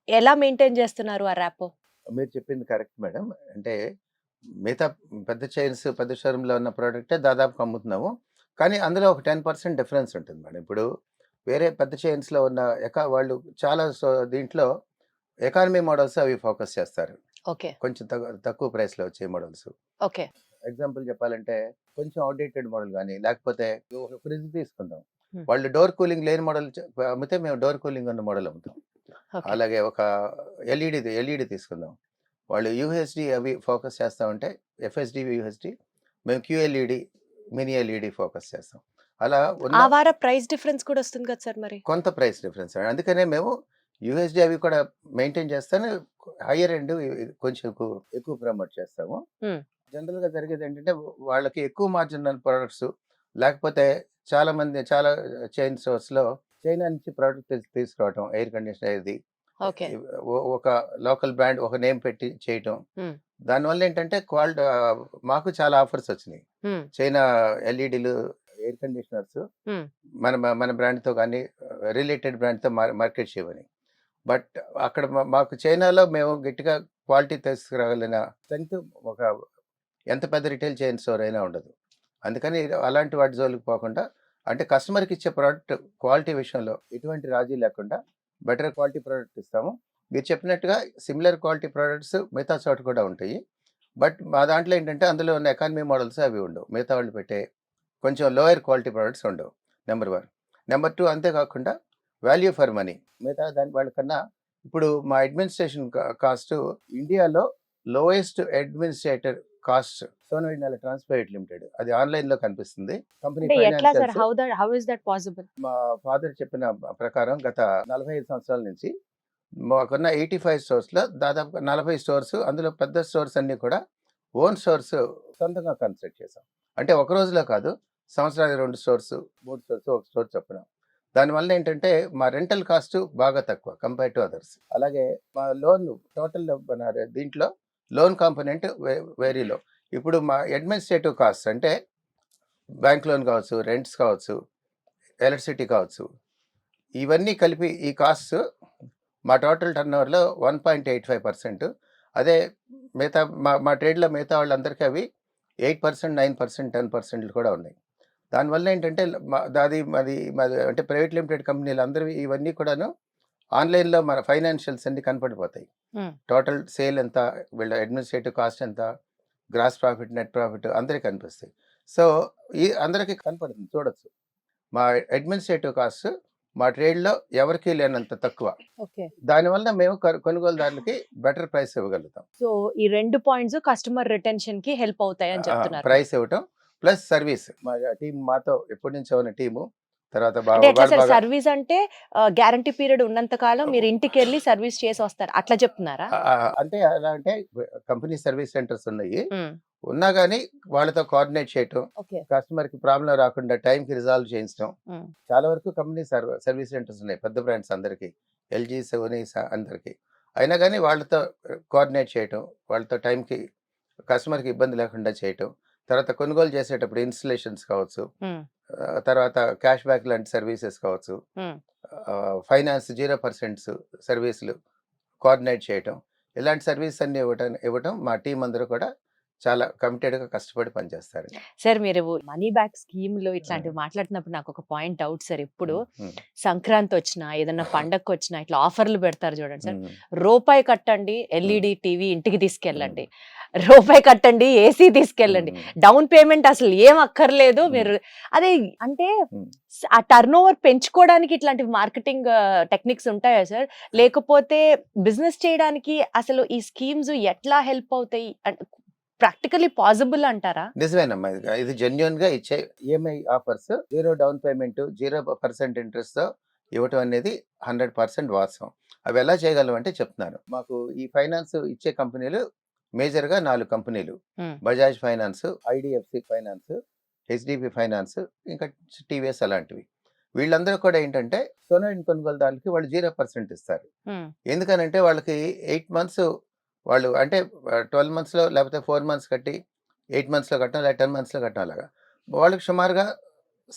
ఎలా మెయింటైన్ చేస్తున్నారు ఆ ర్యాపో? మీరు చెప్పింది కరెక్ట్ మేడం. అంటే మిగతా పెద్ద చైన్స్, పెద్ద షోరూంలో ఉన్న ప్రోడక్టే దాదాపు అమ్ముతున్నాము. కానీ అందులో ఒక 10% డిఫరెన్స్ ఉంటుంది మేడం. ఇప్పుడు వేరే పెద్ద చైన్స్లో ఉన్న వాళ్ళు చాలా దీంట్లో ఎకానమీ మోడల్స్ అవి ఫోకస్ చేస్తారు. ఓకే, కొంచెం తక్కువ ప్రైస్లో వచ్చే మోడల్స్. ఓకే, ఎగ్జాంపుల్ చెప్పాలంటే కొంచెం అవుడేటెడ్ మోడల్ కానీ, లేకపోతే ఒక ఫ్రిడ్జ్ తీసుకుందాం, వాళ్ళు డోర్ కూలింగ్ లేని మోడల్ అమ్మితే మేము డోర్ కూలింగ్ ఉన్న మోడల్ అమ్ముతాం. అలాగే ఒక ఎల్ఈడి తీసుకుందాం, వాళ్ళు యూహెచ్డి అవి ఫోకస్ చేస్తా ఉంటే ఎఫ్ఎస్డి, యూహెచ్డి, మేము క్యూఎల్ఈడి, మినీ ఎల్ఈడి ఫోకస్ చేస్తాం. అలా ఆ వార ప్రైస్ డిఫరెన్స్ కూడా వస్తుంది కదా సార్? మరి కొంత ప్రైస్ డిఫరెన్స్, అందుకనే మేము యూఎస్డి అవి కూడా మెయింటైన్ చేస్తాను. హయ్యర్ ఎండ్ కొంచెం ఎక్కువ ప్రమోట్ చేస్తాము. జనరల్ గా జరిగేది ఏంటంటే వాళ్ళకి ఎక్కువ మార్జిన్ ఉన్న ప్రొడక్ట్స్, లేకపోతే చాలా చైన్ స్టోర్స్ లో చైనా నుంచి ప్రోడక్ట్ తీసుకురావటం, ఎయిర్ కండిషనర్ ఇది ఒక లోకల్ బ్రాండ్ ఒక నేమ్ పెట్టి చేయటం. దానివల్ల ఏంటంటే మాకు చాలా ఆఫర్స్ వచ్చినాయి. చైనా ఎల్ఈడీలు, ఎయిర్ కండిషనర్స్ మన బ్రాండ్ తో కానీ రిలేటెడ్ బ్రాండ్ తో మార్కెట్ చేయమని. బట్ అక్కడ మాకు చైనాలో మేము గట్టిగా క్వాలిటీ తీసుకురాగలిగిన స్ట్రెంగ్త్ ఒక ఎంత పెద్ద రిటైల్ చైన్ స్టోర్ అయినా ఉండదు. అందుకని అలాంటి వాటి జోలికి పోకుండా, అంటే కస్టమర్కి ఇచ్చే ప్రోడక్ట్ క్వాలిటీ విషయంలో ఎటువంటి రాజీ లేకుండా బెటర్ క్వాలిటీ ప్రోడక్ట్ ఇస్తాము. మీరు చెప్పినట్టుగా సిమిలర్ క్వాలిటీ ప్రోడక్ట్స్ మిగతా చోట కూడా ఉంటాయి. బట్ మా దాంట్లో ఏంటంటే అందులో ఉన్న ఎకానమీ మోడల్స్ అవి ఉండవు. మిగతా వాళ్ళు పెట్టే కొంచెం లోయర్ క్వాలిటీ ప్రోడక్ట్స్ ఉండవు, నెంబర్ 1. నెంబర్ 2, అంతేకాకుండా వాల్యూ ఫర్ మనీ. మిగతా వాళ్ళకన్నా ఇప్పుడు మా అడ్మినిస్ట్రేషన్ కాస్ట్ ఇండియాలో lowest administrator cost Sono vision electronics private limited. అది ఆన్లైన్ లో కనిపిస్తుంది. కంపెనీ మా ఫాదర్ చెప్పిన ప్రకారం గత 45 సంవత్సరాల నుంచి మాకున్న 85 స్టోర్స్ లో దాదాపు 40 స్టోర్స్, అందులో పెద్ద స్టోర్స్ అన్ని కూడా ఓన్ స్టోర్స్ సొంతంగా కన్స్ట్రక్ట్ చేసాం. అంటే ఒక రోజులో కాదు, సంవత్సరానికి 2 స్టోర్స్, 3 స్టోర్స్, ఒక స్టోర్ చెప్పిన. దానివల్ల ఏంటంటే మా రెంటల్ కాస్ట్ బాగా తక్కువ కంపేర్ టు అదర్స్. అలాగే మా లోన్ టోటల్ దీంట్లో లోన్ కాంపోనెంట్ వెరీ లో. ఇప్పుడు మా అడ్మినిస్ట్రేటివ్ కాస్ట్ అంటే బ్యాంక్ లోన్ కావచ్చు, రెంట్స్ కావచ్చు, ఎలక్ట్రిసిటీ కావచ్చు, ఇవన్నీ కలిపి ఈ కాస్ట్ మా టోటల్ టర్న్ ఓవర్లో 1.85%. అదే మిగతా మా ట్రేడ్లో మిగతా వాళ్ళందరికీ అవి 8%, 9%, 10% కూడా ఉన్నాయి. దానివల్ల ఏంటంటే మాది అంటే ప్రైవేట్ లిమిటెడ్ కంపెనీలు అందరూ ఇవన్నీ కూడాను ఆన్లైన్లో మన ఫైనాన్షియల్స్ అన్ని కనపడిపోతాయి. టోటల్ సేల్ ఎంత, వీళ్ళ అడ్మినిస్ట్రేటివ్ కాస్ట్ ఎంత, గ్రాస్ ప్రాఫిట్, నెట్ ప్రాఫిట్ అందరికీ కనిపిస్తాయి. సో అందరికీ కనపడుతుంది, చూడొచ్చు. మా అడ్మినిస్ట్రేటివ్ కాస్ట్ మా ట్రేడ్లో ఎవరికీ లేనంత తక్కువ. ఓకే. దానివల్ల మేము కొనుగోలుదారులకి బెటర్ ప్రైస్ ఇవ్వగలుగుతాం. సో ఈ 2 పాయింట్స్ కస్టమర్ రిటెన్షన్ కి హెల్ప్ అవుతాయని చెప్తున్నారు. ప్రైస్ ఇవ్వటం ప్లస్ సర్వీస్. మా టీం మాతో ఎప్పటి నుంచో ఉన్న టీము. తర్వాత అంటే ఎట్లా సార్ సర్వీస్ అంటే గ్యారంటీ పీరియడ్ ఉన్నంత కాలం మీరు ఇంటికి వెళ్ళి సర్వీస్ చేసి వస్తారు అట్లా చెప్తున్నారా? అంటే ఎలా అంటే కంపెనీ సర్వీస్ సెంటర్స్ ఉన్నాయి, ఉమ్, ఉన్నా కానీ వాళ్ళతో కోఆర్డినేట్ చేయటం, ఓకే. కస్టమర్ కి ప్రాబ్లం రాకుండా టైంకి రిజాల్వ్ చేయించడం. ఉమ్, చాలా వరకు కంపెనీ సర్వీస్ సెంటర్స్ ఉన్నాయి పెద్ద బ్రాండ్స్ అందరికి, ఎల్జీ, సోనీ అందరికి. అయినా కానీ వాళ్ళతో కోఆర్డినేట్ చేయటం, వాళ్ళతో టైంకి కస్టమర్కి ఇబ్బంది లేకుండా చేయటం, తర్వాత కొనుగోలు చేసేటప్పుడు ఇన్స్టలేషన్స్ కావచ్చు, ఉమ్, తర్వాత క్యాష్ బ్యాక్ లాంటి సర్వీసెస్ కావచ్చు, ఉమ్. ఫైనాన్స్ 0% సర్వీసులు కోఆర్డినేట్ చేయటం, ఇలాంటి సర్వీస్ అన్ని ఇవ్వటం మా టీం అందరూ కూడా చాలా కమిటెడ్గా కష్టపడి పనిచేస్తారు. సార్ మీరు మనీ బ్యాక్ స్కీమ్ లో ఇట్లాంటివి మాట్లాడుతున్నప్పుడు నాకు ఒక పాయింట్ డౌట్ సార్. ఇప్పుడు సంక్రాంతి వచ్చినా ఏదన్నా పండగకి వచ్చినా ఇట్లా ఆఫర్లు పెడతారు చూడండి సార్. రూపాయి కట్టండి ఎల్ఈడి టీవీ ఇంటికి తీసుకెళ్ళండి, రూపాయి కట్టండి ఏసీ తీసుకెళ్ళండి, డౌన్ పేమెంట్ అసలు ఏం అక్కర్లేదు మీరు. అదే అంటే ఆ టర్న్ ఓవర్ పెంచుకోవడానికి ఇట్లాంటి మార్కెటింగ్ టెక్నిక్స్ ఉంటాయా సార్? లేకపోతే బిజినెస్ చేయడానికి అసలు ఈ స్కీమ్స్ ఎట్లా హెల్ప్ అవుతాయి? ప్రాక్టికలీ పాసిబుల్ అంటారా? నిజమేనమ్మా, ఇది జెన్యున్ గా ఇచ్చే EMI offers 0 down payment 0% interest తో ఇవ్వటం అనేది 100% వాస్తవం. అవి ఎలా చేయగలం అంటే చెప్తున్నాను. మాకు ఈ ఫైనాన్స్ ఇచ్చే కంపెనీలు మేజర్ గా 4 కంపెనీలు: Bajaj finance, IDFC finance, HDB finance, ఇంకా టీవీఎస్ అలాంటివి. వీళ్ళందరూ కూడా ఏంటంటే సొంత కొనుగోలుదారులకి వాళ్ళు 0% ఇస్తారు. ఎందుకనంటే వాళ్ళకి 8 months వాళ్ళు అంటే 12 monthsలో లేకపోతే 4 months కట్టి 8 monthsలో కట్టడం, లేదా 10 monthsలో కట్టడం, అలాగా వాళ్ళకి సుమారుగా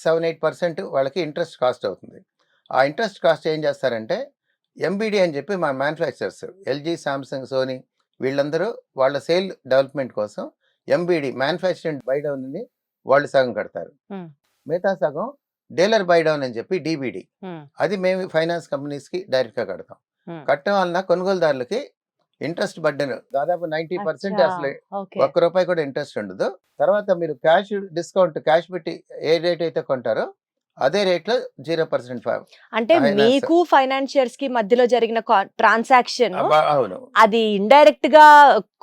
7-8% వాళ్ళకి ఇంట్రెస్ట్ కాస్ట్ అవుతుంది. ఆ ఇంట్రెస్ట్ కాస్ట్ ఏం చేస్తారంటే ఎంబీడీ అని చెప్పి మా మ్యానుఫ్యాక్చరర్స్ ఎల్జీ, సామ్సంగ్, సోనీ వీళ్ళందరూ వాళ్ళ సేల్ డెవలప్మెంట్ కోసం ఎంబీడీ మ్యానుఫ్యాక్చరింగ్ బై డౌన్ని వాళ్ళు సగం కడతారు. మిగతా సగం డీలర్ బై డౌన్ అని చెప్పి డిబిడి, అది మేము ఫైనాన్స్ కంపెనీస్కి డైరెక్ట్గా కడతాం. కట్టడం వలన కొనుగోలుదారులకి ఇంట్రెస్ట్ బర్డెన్ దాదాపు 90% అసలు ₹1 కూడా ఇంట్రెస్ట్ ఉండదు. తర్వాత మీరు క్యాష్ డిస్కౌంట్ క్యాష్ పెట్టి ఏ రేట్ అయితే కొంటారో అదే రేట్ లో 0% అంటే మీకు ఫైనాన్షియర్స్ కి మధ్యలో జరిగిన ట్రాన్సాక్షన్ అవును, అది ఇండైరెక్ట్ గా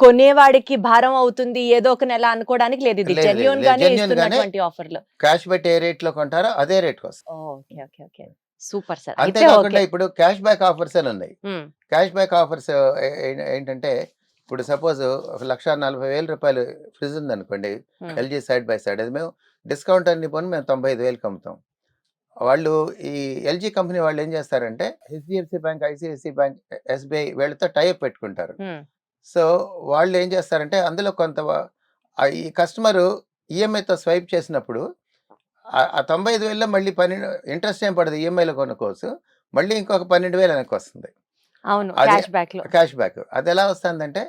కొనేవాడికి భారం అవుతుంది ఏదో ఒక నెల అనుకోవడానికి లేదు. ఇది జెన్యూన్ గానే ఇస్తున్నటువంటి ఆఫర్లు. క్యాష్ పెట్టి ఏ రేట్ లో కొంటారో అదే రేట్ కోసం. Okay okay okay, super sir. అంతేకాకుండా ఇప్పుడు క్యాష్ బ్యాక్ ఆఫర్స్ అని ఉన్నాయి. క్యాష్ బ్యాక్ ఆఫర్స్ ఏంటంటే ఇప్పుడు సపోజ్ ₹1,40,000 ఫ్రిడ్జ్ ఉంది అనుకోండి, ఎల్జీ సైడ్ బై సైడ్, అది మేము డిస్కౌంట్ అన్ని పోను మేము 95,000 అమ్ముతాం. వాళ్ళు ఈ ఎల్జీ కంపెనీ వాళ్ళు ఏం చేస్తారంటే HDFC bank, ICICI bank, SBI వీళ్ళతో టైప్ పెట్టుకుంటారు. సో వాళ్ళు ఏం చేస్తారంటే అందులో కొంత ఈ కస్టమర్ ఈఎంఐతో స్వైప్ చేసినప్పుడు ఆ 95,000లో మళ్ళీ 12 ఇంట్రెస్ట్ ఏం పడదు, ఈఎంఐలో కొనుక్కోవచ్చు, మళ్ళీ ఇంకొక 12,000 వెనక్కి వస్తుంది. అవును, క్యాష్ బ్యాక్. అది ఎలా వస్తుందంటే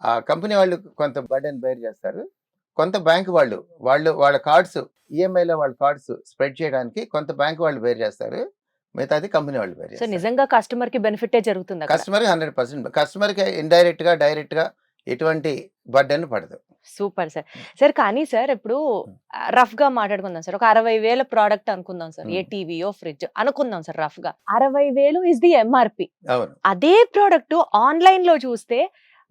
ఆ కంపెనీ వాళ్ళు కొంత బర్డెన్ బేర్ చేస్తారు, కొంత బ్యాంక్ వాళ్ళు వాళ్ళ కార్డ్స్ ఈఎంఐలో వాళ్ళ కార్డ్స్ స్ప్రెడ్ చేయడానికి కొంత బ్యాంక్ వాళ్ళు బేర్ చేస్తారు, మిగతాది కంపెనీ వాళ్ళు బేర్ చేస్తారు. నిజంగా కస్టమర్ కి బెనిఫిటే జరుగుతుంది. కస్టమర్ 100%, కస్టమర్ కి ఇండైరెక్ట్ గా డైరెక్ట్ గా ఎటువంటి బర్డెన్ పడదు. Super sir. సార్ కానీ సార్ ఇప్పుడు రఫ్ గా మాట్లాడుకుందాం సార్, ఒక 60,000 ప్రోడక్ట్ అనుకుందాం సార్, ఏ టీవీయో ఫ్రిడ్జ్ అనుకుందాం సార్, రఫ్ గా 60,000 ఇస్ ది ఎంఆర్పి. అదే ప్రోడక్ట్ ఆన్లైన్ లో చూస్తే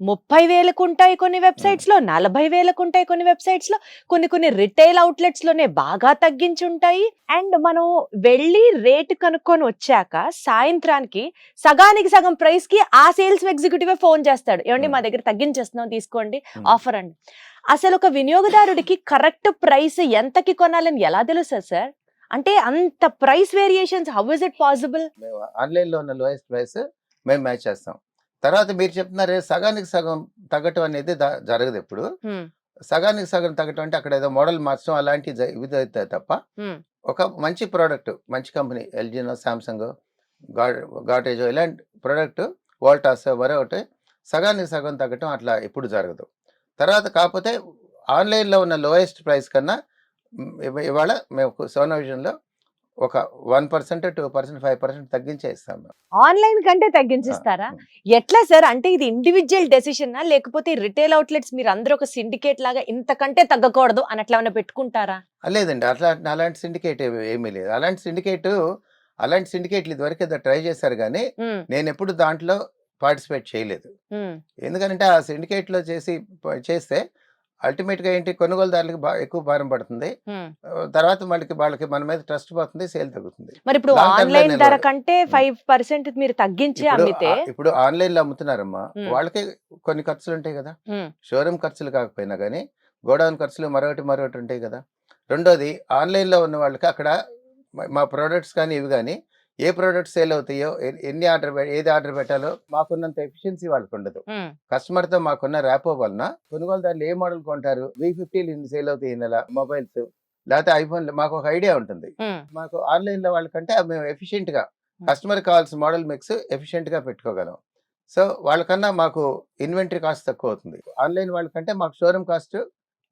30,000 ఉంటాయి కొన్ని వెబ్సైట్స్ లో, 40,000 ఉంటాయి కొన్ని వెబ్సైట్స్ లో, కొన్ని రిటైల్ అవుట్లెట్స్ లోనే బాగా తగ్గించి ఉంటాయి. అండ్ మనం వెళ్ళి రేట్ కనుక్కొని వచ్చాక సాయంత్రానికి సగానికి సగం ప్రైస్ కి ఆ సేల్స్ ఎగ్జిక్యూటివ్ ఫోన్ చేస్తాడు, ఏమండి మా దగ్గర తగ్గించేస్తున్నాం తీసుకోండి ఆఫర్ అండి. అసలు ఒక వినియోగదారుడికి కరెక్ట్ ప్రైస్ ఎంతకి కొనాలని ఎలా తెలుస్తుంది సార్? అంటే అంత price variations, how is it possible? Online లో ఉన్న లోయెస్ట్ ప్రైస్ మేము మ్యాచ్ చేస్తాం. తర్వాత మీరు చెప్తున్నారే సగానికి సగం తగ్గటం అనేది జరగదు. ఎప్పుడు సగానికి సగం తగ్గటం అంటే అక్కడ ఏదో మోడల్ మార్చడం అలాంటివి ఇవి అవుతాయి తప్ప, ఒక మంచి ప్రోడక్ట్, మంచి కంపెనీ ఎల్జీనో, సామ్సంగ్, గాటేజో ఇలాంటి ప్రోడక్ట్, వోల్టాస్ మరొకటి సగానికి సగం తగ్గటం అట్లా ఎప్పుడు జరగదు. తర్వాత కాకపోతే ఆన్లైన్లో ఉన్న లోయెస్ట్ ప్రైస్ కన్నా ఇవాళ మేము సోనా విజన్లో ఒక 1%, 2%, 5% తగ్గించే ఇస్తాం. ఆన్లైన్ కంటే తగ్గించిస్తారా? ఎట్లా సార్? అంటే ఇది ఇండివిజువల్ డెసిషన్ లేకపోతే రిటైల్ అవుట్లెట్స్ మీరు అందరూ ఒక సిండికేట్ లాగా ఇంతకంటే తగ్గకూడదు అని అట్లా ఏమైనా పెట్టుకుంటారా? లేదండి, అలాంటి సిండికేట్ ఏమీ లేదు. అలాంటి సిండికేట్ అలాంటి సిండికేట్లు ఇదివరకు ఏదో ట్రై చేశారు కానీ ఉమ్, నేను ఎప్పుడు దాంట్లో పార్టిసిపేట్ చేయలేదు. ఉమ్, ఎందుకంటే ఆ సిండికేట్లో చేస్తే అల్టిమేట్గా ఏంటి, కొనుగోలుదారులకు ఎక్కువ భారం పడుతుంది. ఉమ్. తర్వాత వాళ్ళకి మన మీద ట్రస్ట్ పోతుంది, సేల్ తగ్గుతుంది. మరి ఇప్పుడు Long term లో ఆన్లైన్ ధర నిలవదు. కంటే 5% మీరు తగ్గించి అమ్మితే ఇప్పుడు ఆన్లైన్ లో అమ్ముతున్నారమ్మా, ఉమ్, వాళ్ళకి కొన్ని ఖర్చులు ఉంటాయి కదా, ఉమ్, షోరూమ్ ఖర్చులు కాకపోయినా కానీ గోడౌన్ ఖర్చులు మరొకటి ఉంటాయి కదా. రెండోది, ఆన్లైన్ లో ఉన్న వాళ్ళకి అక్కడ మా ప్రోడక్ట్స్ కానీ ఇవి కానీ ఏ ప్రోడక్ట్స్ సేల్ అవుతాయో, ఏది ఆర్డర్ పెట్టాలో మాకున్నంత ఎఫిషియన్సీ వాళ్ళకి ఉండదు. ఉమ్, కస్టమర్ తో మాకున్న ర్యాపో వలన కొనుగోలుదారులు ఏ మోడల్ కొంటారు, V50 సేల్ అవుతాయి ఈ నెల మొబైల్స్, లేకపోతే ఐఫోన్, మాకు ఒక ఐడియా ఉంటుంది. ఉమ్, మాకు ఆన్లైన్ లో వాళ్ళకంటే మేము ఎఫిషియెంట్ గా కస్టమర్ కావాల్సిన మోడల్ మిక్స్ ఎఫిషియెంట్ గా పెట్టుకోగలం. సో వాళ్ళకన్నా మాకు ఇన్వెంటరీ కాస్ట్ తక్కువ అవుతుంది. ఆన్లైన్ వాళ్ళకంటే మాకు షోరూమ్ కాస్ట్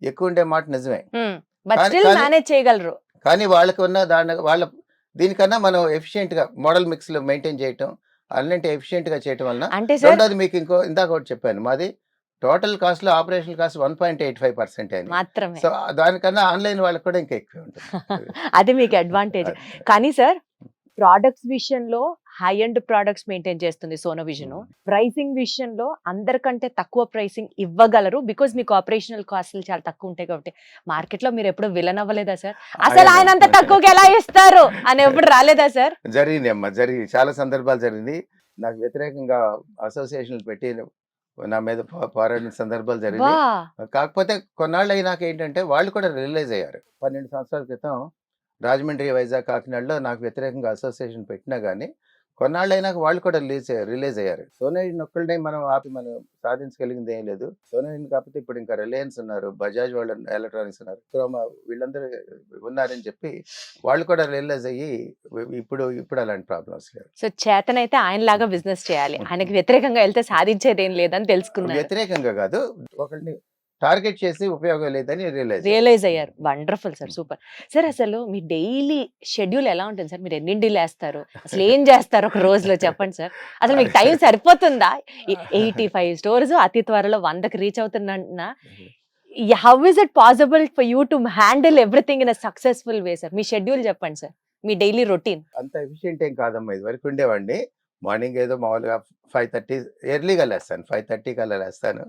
ఎక్కువ ఉండే మాట నిజమే. ఉమ్. బట్ కానీ- స్టిల్ కానీ- మేనేజ్ చేయగలరు. కానీ వాళ్ళకి ఉన్న దీనికన్నా మనం ఎఫిషియెంట్ గా మోడల్ మిక్స్ లో మెయింటైన్ చేయటం, అన్నింటి ఎఫిషియెంట్ గా చేయటం వలన. అంటే సార్ రెండోది, మీకు ఇందాక ఒకటి చెప్పాను, మాది టోటల్ కాస్ట్ లో ఆపరేషనల్ కాస్ట్ 1.85% అని. మాత్రమే సో దానికన్నా ఆన్లైన్ వాళ్ళకి కూడా ఇంకా ఎక్కువ ఉంటుంది. అది మీకు అడ్వాంటేజ్. కానీ సార్ ప్రోడక్ట్స్ విషయంలో హై ఎండ్ ప్రోడక్ట్స్ మెయింటైన్ చేస్తుంది సోనో విజన్. ప్రైసింగ్ విషయంలో అందరికంటే తక్కువ ప్రైసింగ్ ఇవ్వగలరు, బికాజ్ మీకు ఆపరేషనల్ కాస్ట్లు చాలా తక్కువ ఉంటాయి కాబట్టి. మార్కెట్ లో మీరు ఎప్పుడు విలన్ అవ్వలేదా సార్? అసలు ఆయన అంత తక్కువకి ఎలా ఇస్తారు అని ఎప్పుడు రాలేదా సార్? జరిగింది అమ్మా, చాలా సందర్భాలు జరిగింది. నాకు వ్యతిరేకంగా అసోసియేషన్లు పెట్టి నా మీద పోరాడిన సందర్భాలు వా జరిగింది. కాకపోతే కొన్నాళ్ళు అయినాక ఏంటంటే వాళ్ళు కూడా రియలైజ్ అయ్యారు. 12 సంవత్సరాల క్రితం రాజమండ్రి, వైజాగ్, కాకినాడలో నాకు వ్యతిరేకంగా అసోసియేషన్ పెట్టినా కానీ కొన్నాళ్ళు అయినాక వాళ్ళు కూడా రిలీజ్ అయ్యారు. సోనీ ఒక్కళ్ళనే మనం సాధించగలిగింది ఏం లేదు. సోనీ కాకపోతే ఇప్పుడు ఇంకా రిలయన్స్ ఉన్నారు, బజాజ్ వాళ్ళు ఎలక్ట్రానిక్స్ ఉన్నారు, క్రోమా, వీళ్ళందరూ ఉన్నారని చెప్పి వాళ్ళు కూడా రియలైజ్ అయ్యి ఇప్పుడు అలాంటి ప్రాబ్లమ్స్ లేవు. సో చేతనైతే ఆయన లాగా బిజినెస్ చేయాలి, ఆయనకి వ్యతిరేకంగా వెళ్తే సాధించేది ఏం లేదని తెలుసుకున్నారు, వ్యతిరేకంగా కాదు, ఒకళ్ళని టార్గెట్ చేసి ఉపయోగం లేదని రియలైజ్ అయ్యారు. Wonderful sir, super sir. అసలు మీ డైలీ షెడ్యూల్ ఎలా ఉంటుంది సార్? మీరు ఎన్నింటి లేస్తారు, అసలు ఏం చేస్తారు ఒక రోజులో చెప్పండి సార్. అసలు మీకు టైం సరిపోతుందా? 85 స్టోర్స్ అతి త్వరలో 100కి రీచ్ అవుతున్నా. How is it possible for you to handle everything in a successful way sir? Me schedule చెప్పండి సార్, మీ డైలీ రొటీన్. అంత ఎఫిషియెంట్ ఏం కాదమ్మా, ఇది వరకు ఉండేవాడిని. మార్నింగ్ ఏదో మామూలుగా 5:30 ఎర్లీగా లేస్తాను, 5:30 కల్లా లేస్తాను.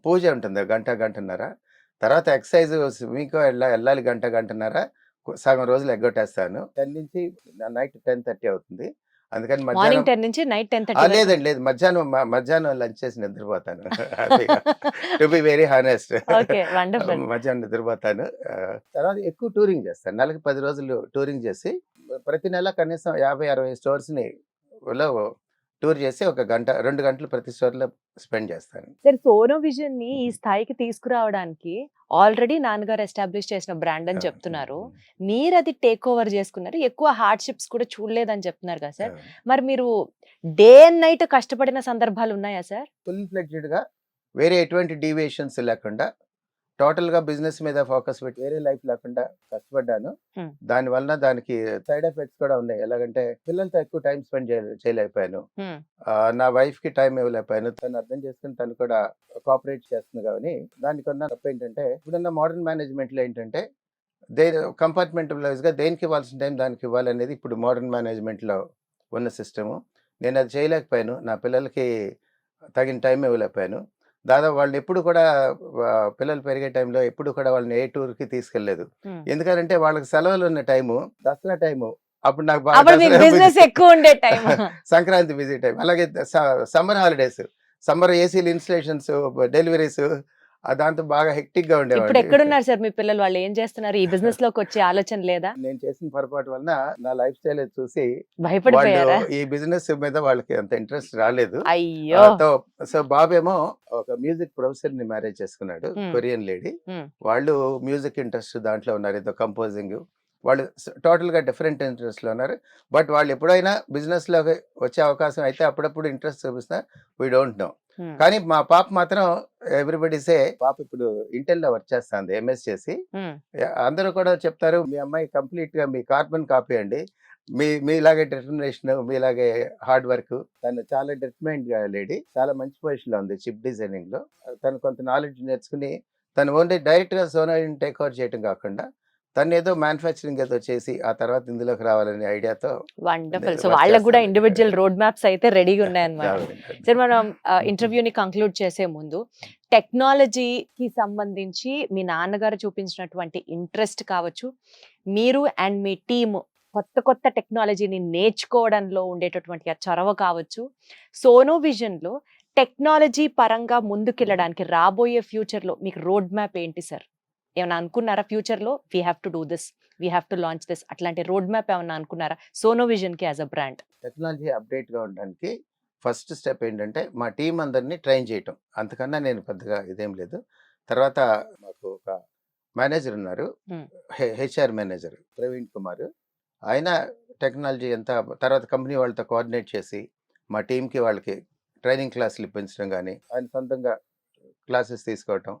పూజ ఉంటుంది గంటన్నర, తర్వాత ఎక్సర్సైజ్ స్విమ్మింగ్ వెళ్ళాలి గంటన్నర, సగం రోజులు ఎగ్గొట్టేస్తాను. 10 నుంచి నైట్ 10:30 అవుతుంది. అందుకని మార్నింగ్ 10 నుంచి నైట్ 10:30. లేదండి, లేదు, మధ్యాహ్నం లంచ్ చేసి నిద్రపోతాను. టు బి వెరీ హానెస్ట్, మధ్యాహ్నం నిద్రపోతాను. తర్వాత ఎక్కువ టూరింగ్ చేస్తాను. నెలకి 10 రోజులు టూరింగ్ చేసి ప్రతి నెల కనీసం 50-60 స్టోర్స్ ని టూర్ చేసి 1-2 గంటలు ప్రతి స్టోర్ లో స్పెండ్ చేస్తాను. సార్ సోనో విజన్ ని ఈ స్థాయికి తీసుకురావడానికి ఆల్రెడీ నాన్నగారు ఎస్టాబ్లిష్ చేసిన బ్రాండ్ అని చెప్తున్నారు, మీరు అది టేక్ ఓవర్ చేసుకున్నారు, ఎక్కువ హార్డ్షిప్స్ కూడా చూడలేదని చెప్తున్నారు కదా సార్. మరి మీరు డే అండ్ నైట్ కష్టపడిన సందర్భాలు ఉన్నాయా సార్? ఫుల్ ఫ్లెడ్జ్డ్ గా వేరే ఎటువంటి డీవియేషన్స్ లేకుండా టోటల్ గా బిజినెస్ మీద ఫోకస్ పెట్టి వేరే లైఫ్ లేకుండా కష్టపడ్డాను. దాని వలన దానికి సైడ్ ఎఫెక్ట్స్ కూడా ఉన్నాయి. ఎలాగంటే పిల్లలతో ఎక్కువ టైం స్పెండ్ చేయలేకపోయాను, నా వైఫ్ కి టైం ఇవ్వలేకపోయాను. తను అర్థం చేసుకుని తను కూడా కోఆపరేట్ చేస్తుంది. కానీ దానికి ఉన్న తప్పు ఏంటంటే, ఇప్పుడున్న మోడర్న్ మేనేజ్మెంట్ లో ఏంటంటే కంపార్ట్మెంట్ వైజ్ గా దేనికి ఇవ్వాల్సిన టైం దానికి ఇవ్వాలనేది ఇప్పుడు మోడర్న్ మేనేజ్మెంట్ లో ఉన్న సిస్టము. నేను అది చేయలేకపోయాను, నా పిల్లలకి తగిన టైం ఇవ్వలేకపోయాను. దాదాపు వాళ్ళని ఎప్పుడు కూడా పిల్లలు పెరిగే టైంలో ఎప్పుడు కూడా వాళ్ళని ఏ టూర్కి తీసుకెళ్లేదు. ఎందుకంటే వాళ్ళకి సెలవులు ఉన్న టైము దసరా టైము, అప్పుడు నాకు సంక్రాంతి బిజీ టైం, అలాగే సమ్మర్ హాలిడేస్, సమ్మర్ ఏసీలు, ఇన్స్టలేషన్స్, డెలివరీస్, దాంతో బాగా హెక్టిక్ గా ఉండేవాళ్ళు. ఇప్పుడు ఎక్కడున్నారు సార్ మీ పిల్లలు? వాళ్ళు ఏం చేస్తున్నారు? ఈ బిజినెస్ లోకి వచ్చే ఆలోచన లేదా? నేను చేసిన పొరపాటు వలన నా లైఫ్ స్టైల్ చూసి భయపడిపోయారా? ఈ బిజినెస్ మీద వాళ్ళకి అంత ఇంట్రెస్ట్ రాలేదు. అయ్యో. సో బాబేమో ఒక మ్యూజిక్ ప్రొఫెసర్ ని మ్యారేజ్ చేసుకున్నాడు, కొరియన్ లేడీ. వాళ్ళు మ్యూజిక్ ఇంట్రెస్ట్ దాంట్లో ఉన్నారు, ఏదో కంపోజింగ్, వాళ్ళు టోటల్ గా డిఫరెంట్ ఇంట్రెస్ట్ లో ఉన్నారు. బట్ వాళ్ళు ఎప్పుడైనా బిజినెస్ లోకి వచ్చే అవకాశం అయితే అప్పుడప్పుడు ఇంట్రెస్ట్ చూపిస్తా, వీ డోంట్ నో. కానీ మా పాప మాత్రం ఎవ్రీబడి సే, పాప ఇప్పుడు ఇంటెల్ లో వర్క్ చేస్తుంది, ఎంఎస్ చేసి. అందరూ కూడా చెప్తారు, మీ అమ్మాయి కంప్లీట్ గా మీ కార్బన్ కాపీ అండి, మీలాగే డిటర్మినేషన్, మీలాగే హార్డ్ వర్క్. తను చాలా డిటర్మైన్డ్ లేడీ, చాలా మంచి పొజిషన్ లో ఉంది చిప్ డిజైనింగ్ లో. తను కొంత నాలెడ్జ్ నేర్చుకుని తను ఓన్లీ డైరెక్ట్ గా సోనో టేక్ ఓవర్ చేయడం కాకుండా తను ఏదో మ్యానుఫ్యాక్చరింగ్ ఏదో చేసి ఆ తర్వాత ఇందులోకి రావాలనే ఐడియాతో వండర్ఫుల్. సో వర్క్ వాళ్ళకి కూడా చేస్తాను. ఇండివిజువల్ రోడ్ మ్యాప్స్ అయితే రెడీగా ఉన్నాయన్నమాట. సరే, మనం ఇంటర్వ్యూని కంక్లూడ్ చేసే ముందు టెక్నాలజీకి సంబంధించి మీ నాన్నగారు చూపించినటువంటి ఇంట్రెస్ట్ కావచ్చు, మీరు అండ్ మీ టీమ్ కొత్త కొత్త టెక్నాలజీని నేర్చుకోవడంలో ఉండేటటువంటి ఆ చొరవ కావచ్చు, సోనో విజన్లో టెక్నాలజీ పరంగా ముందుకెళ్ళడానికి రాబోయే ఫ్యూచర్లో మీకు రోడ్ మ్యాప్ ఏంటి సార్? ఏమైనా అనుకున్నారా ఫ్యూచర్లో we have to do this, we have to launch this, అట్లాంటి రోడ్ మ్యాప్ ఏమన్నా అనుకున్నారా సోనో విజన్కి యాజ్ అ బ్రాండ్? టెక్నాలజీ అప్డేట్గా ఉండడానికి ఫస్ట్ స్టెప్ ఏంటంటే మా టీం అందరినీ ట్రైన్ చేయటం. అంతకన్నా నేను పెద్దగా ఇదేం లేదు. తర్వాత మాకు ఒక మేనేజర్ ఉన్నారు, హెచ్ఆర్ మేనేజర్ ప్రవీణ్ కుమార్. ఆయన టెక్నాలజీ అంతా తర్వాత కంపెనీ వాళ్ళతో కోఆర్డినేట్ చేసి మా టీంకి వాళ్ళకి ట్రైనింగ్ క్లాసులు ఇప్పించడం కానీ, ఆయన సొంతంగా క్లాసెస్ తీసుకోవటం,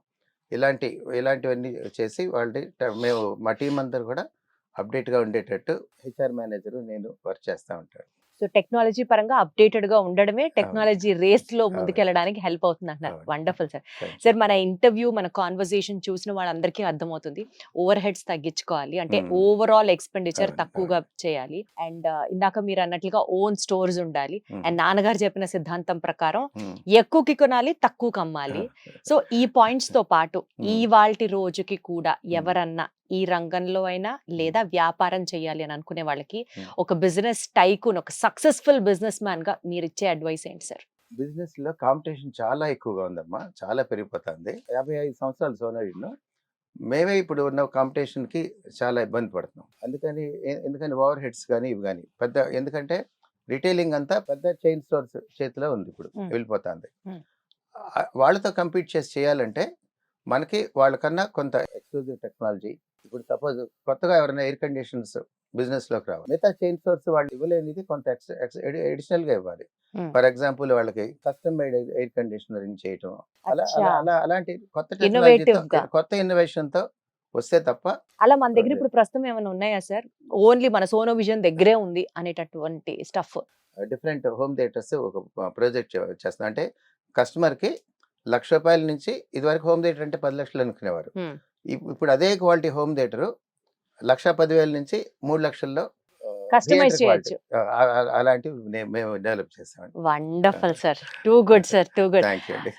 ఇలాంటివన్నీ చేసి వాళ్ళని మేము మా టీం అందరు కూడా అప్డేట్గా ఉండేటట్టు హెచ్ఆర్ మేనేజర్ నేను వర్క్ చేస్తూ ఉంటాను. సో టెక్నాలజీ పరంగా అప్డేటెడ్ గా ఉండడమే టెక్నాలజీ రేస్ లో ముందుకెళ్ళడానికి హెల్ప్ అవుతుంది అంటున్నారు. అవును. Wonderful sir. సార్, మన ఇంటర్వ్యూ, మన కాన్వర్సేషన్ చూసిన వాళ్ళందరికీ అర్థమవుతుంది, ఓవర్ హెడ్స్ తగ్గించుకోవాలి అంటే ఓవరాల్ ఎక్స్పెండిచర్ అవును, తక్కువగా చేయాలి. అండ్ ఇందాక మీరు అన్నట్లుగా ఓన్ స్టోర్స్ ఉండాలి. అండ్ నాన్నగారు చెప్పిన సిద్ధాంతం ప్రకారం ఎక్కువకి కొనాలి, తక్కువకి అమ్మాలి. సో ఈ పాయింట్స్ తో పాటు ఇవాల్టి రోజుకి కూడా ఎవరన్నా ఈ రంగంలో అయినా లేదా వ్యాపారం చేయాలి అని అనుకునే వాళ్ళకి ఒక బిజినెస్ టైకూన్, ఒక సక్సెస్ఫుల్ బిజినెస్ మ్యాన్ గా మీరు ఇచ్చే అడ్వైస్ ఏంటి సార్? బిజినెస్ లో కాంపిటీషన్ చాలా ఎక్కువగా ఉందమ్మా, చాలా పెరిగిపోతుంది. 55 సంవత్సరాలు సోనోవిడ్ను మేమే ఇప్పుడు ఉన్న కాంపిటీషన్ కి చాలా ఇబ్బంది పడుతున్నాం. ఎందుకని ఓవర్ హెడ్స్ కానీ ఇవి కానీ పెద్ద, ఎందుకంటే రిటైలింగ్ అంతా పెద్ద చైన్ స్టోర్స్ చేతిలో ఉంది, ఇప్పుడు వెళ్ళిపోతుంది. వాళ్ళతో కంపీట్ చేసి చేయాలంటే మనకి వాళ్ళకన్నా కొంత ఎక్స్క్లూజివ్ టెక్నాలజీ, ఇప్పుడు సపోజ్ కొత్తగా ఎవరైనా ఎయిర్ కండిషన్స్ బిజినెస్ లోకి రావాలి, మిగతా చైన్ స్టోర్స్ వాళ్ళు ఇవ్వలేనిది కొంత అడిషనల్ గా ఇవ్వాలి. ఫర్ ఎగ్జాంపుల్ వాళ్ళకి కస్టమ్ మేడ్ ఎయిర్ కండిషనరింగ్ చేయటం, అలాంటి కొత్త ఇన్నోవేషన్ తో వస్తే తప్ప. అలా మన దగ్గర ఇప్పుడు ప్రస్తుతం ఏమైనా ఉన్నాయా సార్? ఓన్లీ మన సోనో విజన్ దగ్గరే ఉంది అనేటటువంటి స్టఫ్? డిఫరెంట్ హోమ్ థియేటర్స్ ఒక ప్రాజెక్ట్ చేస్తాం. అంటే కస్టమర్ కి ₹1,00,000 నుంచి ఇదివరకు హోమ్ థియేటర్ అంటే 10 లక్షలు అనుకునేవారు. ఇప్పుడు అదే క్వాలిటీ హోమ్ థియేటర్ 1,10,000 నుంచి 3 లక్షల్లో కస్టమైజ్ చేయొచ్చు. అలాంటివి మేము డెవలప్ చేస్తామండి. Wonderful sir, too good sir, too good. Thank you అండి.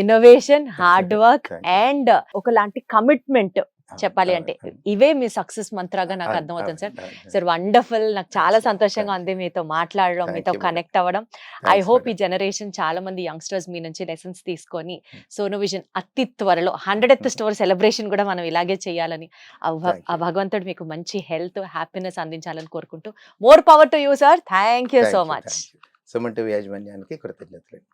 Innovation, hard work Thank you. And ఒకలాంటి కమిట్మెంట్ చెప్పాలి అంటే ఇవే మీ సక్సెస్ మంత్రాగా నాకు అర్థమవుతుంది సార్. సార్ వండర్ఫుల్, నాకు చాలా సంతోషంగా ఉంది మీతో మాట్లాడడం, మీతో కనెక్ట్ అవ్వడం. ఐ హోప్ ఈ జనరేషన్ చాలా మంది యంగ్స్టర్స్ మీ నుంచి లెసన్స్ తీసుకొని సోనో విజన్ అతి త్వరలో 100th స్టోర్ సెలబ్రేషన్ కూడా మనం ఇలాగే చేయాలని, ఆ భగవంతుడు మీకు మంచి హెల్త్, హ్యాపీనెస్ అందించాలని కోరుకుంటూ, more power to you sir. Thank you so much. Suman TV యాజమాన్యానికి కృతజ్ఞతలు.